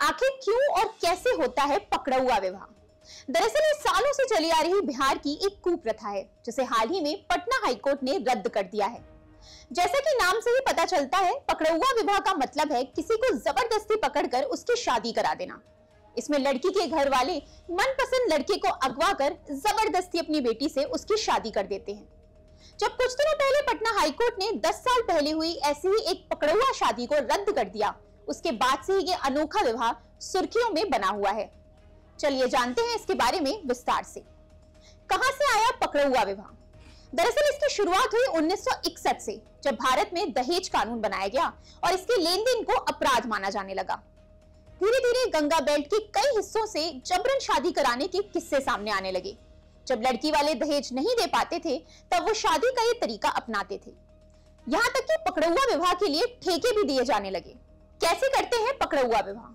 आखिर क्यों और कैसे होता है पकड़ुआ विवाह? दरअसल ये सालों से चली आ रही बिहार की एक कुप्रथा है जिसे हाल ही में पटना हाईकोर्ट ने रद्द कर दिया है। जैसा कि नाम से ही पता चलता है, पकड़ुआ विवाह का मतलब है किसी को जबरदस्ती पकड़कर उसकी शादी करा देना। इसमें लड़की के घर वाले मनपसंद लड़के को अगवा कर जबरदस्ती अपनी बेटी से उसकी शादी कर देते हैं। जब कुछ दिनों पहले पटना हाईकोर्ट ने 10 साल पहले हुई ऐसी ही एक पकड़ुआ शादी को रद्द कर दिया, उसके बाद से ही ये अनोखा विवाह सुर्खियों में बना हुआ है। चलिए जानते हैं इसके बारे में विस्तार से। कहां से आया पकड़ुआ विवाह? दरअसल इसकी शुरुआत हुई 1961 से, जब भारत में दहेज कानून बनाया गया और इसके लेन देन को अपराध माना जाने लगा। धीरे धीरे गंगा बेल्ट के कई हिस्सों से जबरन शादी कराने के किस्से सामने आने लगे। जब लड़की वाले दहेज नहीं दे पाते थे, तब वो शादी का ये तरीका अपनाते थे। यहाँ तक कि पकड़ुआ विवाह के लिए ठेके भी दिए जाने लगे। कैसे करते हैं पकड़ुआ विवाह?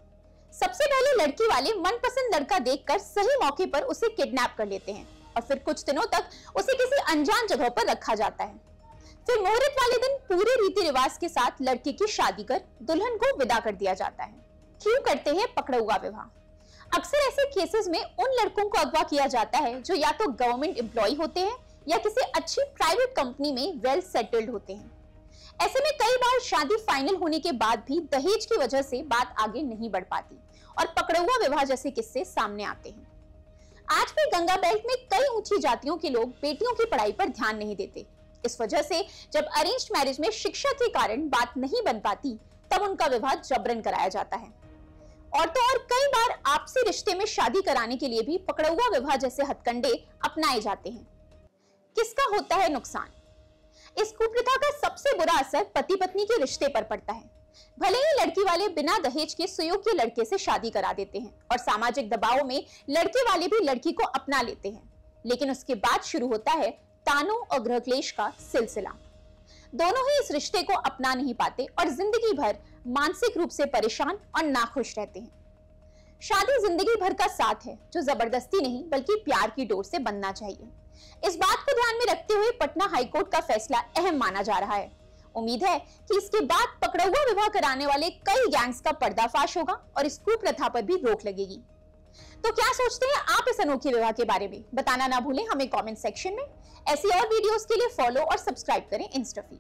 सबसे पहले लड़की वाले मनपसंद लड़का देखकर सही मौके पर उसे किडनैप कर लेते हैं और फिर कुछ दिनों तक उसे किसी अनजान जगह पर रखा जाता है। फिर मुहूर्त वाले दिन पूरे रीति रिवाज के साथ लड़के की शादी कर दुल्हन को विदा कर दिया जाता है। क्यों करते हैं पकड़ुआ विवाह? अक्सर ऐसे केसेस में उन लड़कों को अगवा किया जाता है जो या तो गवर्नमेंट एम्प्लॉय होते हैं या किसी अच्छी प्राइवेट कंपनी में वेल सेटल्ड होते हैं। ऐसे में कई बार शादी फाइनल होने के बाद भी दहेज की वजह से बात आगे नहीं बढ़ पाती और पकड़ुआ विवाह जैसे किस्से सामने आते हैं। आज भी गंगा बेल्ट में कई ऊंची जातियों के लोग बेटियों की पढ़ाई पर ध्यान नहीं देते। इस वजह से जब अरेंज्ड मैरिज में शिक्षा के कारण बात नहीं बन पाती, तब उनका विवाह जबरन कराया जाता है। और तो और कई बार आपसी रिश्ते में शादी कराने के लिए भी पकड़ुआ विवाह जैसे हथकंडे अपनाए जाते हैं। किसका होता है नुकसान? इस कुप्रथा का सबसे बुरा असर पति पत्नी के रिश्ते पर पड़ता है। भले ही लड़की वाले बिना दहेज के सुयोग्य लड़के से शादी करा देते हैं और सामाजिक दबाव में लड़के वाले भी लड़की को अपना लेते हैं, लेकिन उसके बाद शुरू होता है तानों और गृहक्लेश का सिलसिला। दोनों ही इस रिश्ते को अपना नहीं पाते और जिंदगी भर मानसिक रूप से परेशान और नाखुश रहते हैं। शादी जिंदगी भर का साथ है जो जबरदस्ती नहीं बल्कि प्यार की डोर से बनना चाहिए। इस बात को ध्यान में रखते हुए पटना हाईकोर्ट का फैसला अहम माना जा रहा है। उम्मीद है कि इसके बाद पकड़ुआ विवाह कराने वाले कई गैंग्स का पर्दाफाश होगा और इस कुप्रथा पर भी रोक लगेगी। तो क्या सोचते हैं आप इस अनोखे विवाह के बारे में? बताना ना भूलें हमें कमेंट सेक्शन में। ऐसी और वीडियोस के लिए फॉलो और सब्सक्राइब करें इंस्टाफीड।